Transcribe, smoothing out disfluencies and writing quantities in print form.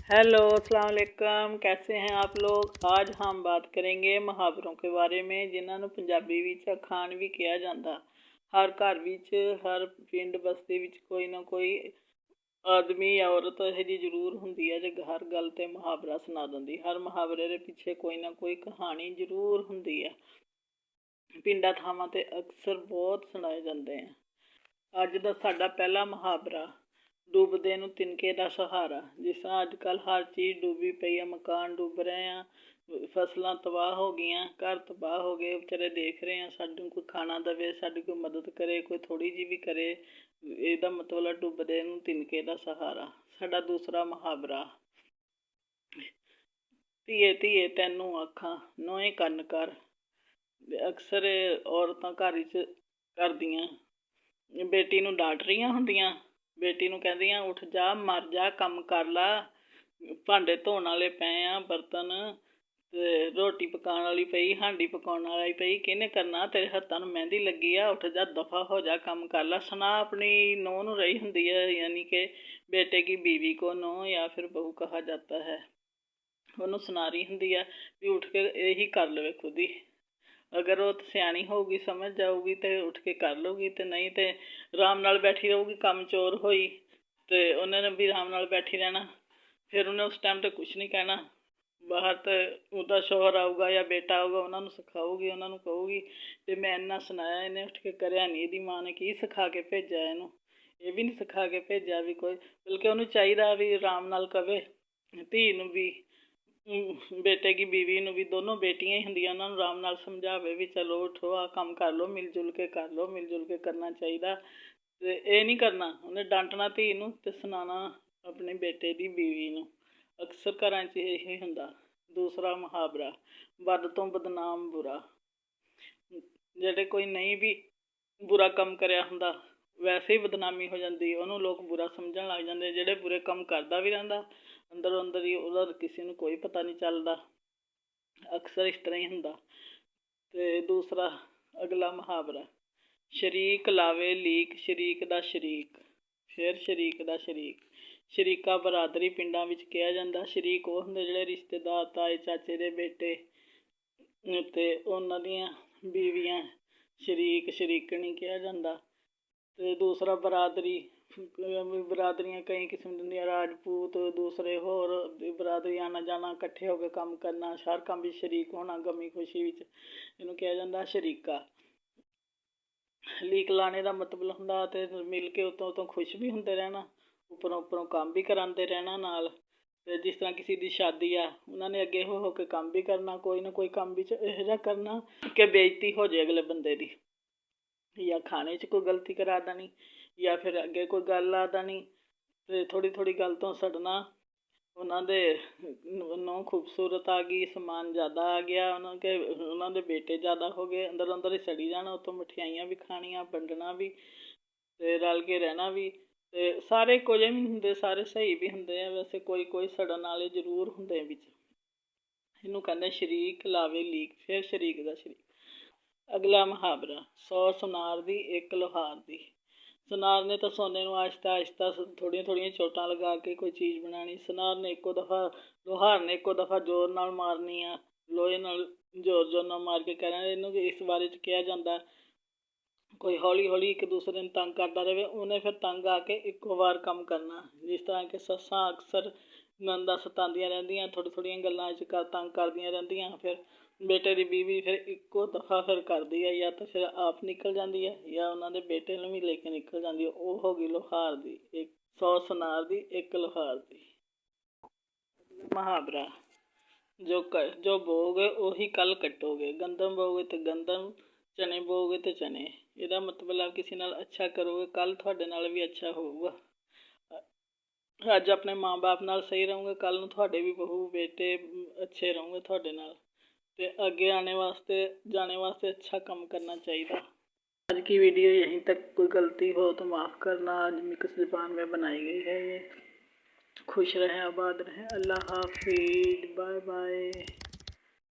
Hello अस्सलाम वालेकुम, कैसे हैं आप लोग। आज हम बात करेंगे मुहावरों के बारे में जिन्होंने पंजाबी विच अखान भी कहा जाता। हर घर विच हर पिंड बस्ती विच कोई ना कोई आदमी या औरत यह जी जरूर होंगी है जो हर गल ते मुहावरा सुना दिंदी। हर मुहावरे के पिछे कोई ना कोई कहानी जरूर होंगी है। पिंडा थावां ते अक्सर बहुत सुनाए जाते हैं। अज दा साडा पहला मुहावरा डुबदे नूं तिनके दा सहारा। जिस तरह अजकल हर चीज़ डुबी पई है, मकान डुब रहे हैं, फसलां तबाह हो गई, घर तबाह हो गए, बेचारे देख रहे हैं सानूं कोई खाना देवे, साडी कोई मदद करे, कोई थोड़ी जी भी करे। इहदा मतलब डुबदे नूं तिनके दा सहारा। साडा दूसरा मुहावरा धीए धीए तैनूं आखां नोए कन्न कर। अक्सर औरतां घर च करदियां बेटी नूं डांट रही होंदियां, बेटी नूं कहंदियां उठ जा मर जा कम कर ला, भांडे धोण वाले पे आ, बर्तन ते रोटी पकाउण वाली पई, हांडी पकाउण वाली पई, किहने करना, तेरे हत्थां नूं मेहंदी लगी आ, उठ जा दफा हो जा कम कर ला। सुना अपनी नूंह नूं रही हुंदी है, यानी कि बेटे की बीवी को नूंह या फिर बहू कहा जाता है। उन्होंने सुना रही हुंदी है भी उठ के यही कर लवे खुद ही। अगर वो सियाणी होगी समझ जाऊगी तो उठ के कर लूगी, तो नहीं तो आराम नाल बैठी रहूगी। कम चोर होई तो उन्होंने भी आराम नाल बैठी रहना, फिर उन्हें उस टाइम तो कुछ नहीं कहना। बाहर तो उसका शौहर आऊगा या बेटा आऊगा, उन्होंने सिखाऊगी, उन्होंने कहूगी तो मैं इन्ना सुनाया, इन्हें उठ के करया नहीं, इसकी माँ ने की सिखा के भेजा इनू, ये भी नहीं सिखा के भेजा भी कोई। बल्कि उन्होंने चाहिए भी आराम नाल कवे, धी नूं भी बेटे की बीवी नूं भी, दोनों बेटियां ही होंदियां, उन्होंने आराम नाल समझावे भी चलो उठो आ काम कर लो, मिल जुल के कर लो, मिल जुल के करना चाहिए। ते ये नहीं करना, उन्हें डांटना धी नूं ते सुनाना अपने बेटे की बीवी नूं। अक्सर घरां च यही हुंदा। दूसरा मुहावरा बद तो बदनाम बुरा। जेह्ड़े कोई नहीं भी बुरा कम करिया हुंदा वैसे ही बदनामी हो जाती, उन्होंने लोग बुरा समझण लग जाते। जेह्ड़े बुरे कम करता भी रहिंदा अंदरों अंदर ही उहदा किसी नूं कोई पता नहीं चलदा। अक्सर इस तरह ही हुंदा। ते दूसरा अगला मुहावरा शरीक लावे लीक शरीक दा शरीक। फिर शरीक दा शरीक। शरीका बरादरी पिंडां विच कहा जांदा। शरीक वो हुंदे जेह्ड़े रिश्तेदार ताए चाचे दे बेटे ते उन्हां दियां बीवियां, शरीक शरीकणी कहा जांदा। ते दूसरा बरादरी, बरादरियां कई किस्म दी हुंदियां, राजपूत दूसरे होर बरादरी आना जाना, कट्ठे होकर काम करना, हर कम्म विच शरीक होना, गमी खुशी विच, इहनूं कहा जांदा शरीका। लीक लाने का मतलब हुंदा ते मिल के उतों उतों खुश भी हुंदे रहना, उपरों उपरों काम भी करांदे रहना नाल। ते जिस तरह किसी दी शादी आ, उन्होंने अगे हो के काम भी करना, कोई ना कोई काम विच इहो जिहा करना कि बेइज्जती हो जाए अगले बंदे दी, या खाने च कोई गलती करा देनी, या फिर अगे कोई गल ला देनी, ते थोड़ी थोड़ी गल तो सड़ना। उन्होंने नूंह खूबसूरत आ गई, समान ज़्यादा आ गया, उन्होंने बेटे ज़्यादा हो गए, अंदर अंदर ही सड़ी जाना, उतों मठियाइयाँ भी खानियाँ, वंडना भी, ते रल के रहना भी। ते सारे इक्को जेहे भी नहीं हुंदे, सारे सही भी हुंदे हैं, वैसे कोई कोई सड़न वाले जरूर हुंदे बिच। इनू कहंदे शरीक लावे लीक। फिर शरीक दा शरीक। अगला मुहावरा 100 सुनार दी एक लोहार दी। सुनार ने तो सोने नूं आहिस्ता आहिस्ता थोड़ियां थोड़ियां चोटां लगा के कोई चीज़ बनानी। सुनार ने इक्को दफ़ा, लोहार ने इक्को दफ़ा जोर नाल मारनी आ, लोहे नाल जोर जोर नाल मार के कहना। इनू इस बारे च कहा जांदा कोई हौली हौली एक दूसरे नूं तंग करदा रहे, उन्हें फिर तंग आके इक्को बार कम करना। जिस तरह कि सस्सां अक्सर नंदां सतांदियां रहिंदियां, थोड़ी थोड़ियां गल्लां च तंग करदियां रहिंदियां, फिर बेटे की बीवी फिर इक्को दफ़ा फिर करदी है, या तो फिर आप निकल जाती है या उन्होंने बेटे नूं भी लेके निकल जाती है। वो हो गई लोहार दी एक, 100 सुनार दी एक लोहार दी। मुहावरा जो बोओगे उही कल कटोगे। गंदम बोओगे तो गंदम, चने बोओगे तो चने। इहदा मतलब किसी नाल अच्छा करोगे कल तुहाडे नाल भी अच्छा होऊगा। अज अपने माँ बाप नाल सही रहोगे, कल नूं तुहाडे भी बहू बेटे अच्छे रहोगे तुहाडे नाल, ते आगे आने वास्ते जाने वास्ते अच्छा काम करना चाहिए। आज की वीडियो यहीं तक, कोई गलती हो तो माफ़ करना। आज मिक्स ज़बान में बनाई गई है ये। खुश रहें, आबाद रहें। अल्लाह हाफिज़, बाय बाय।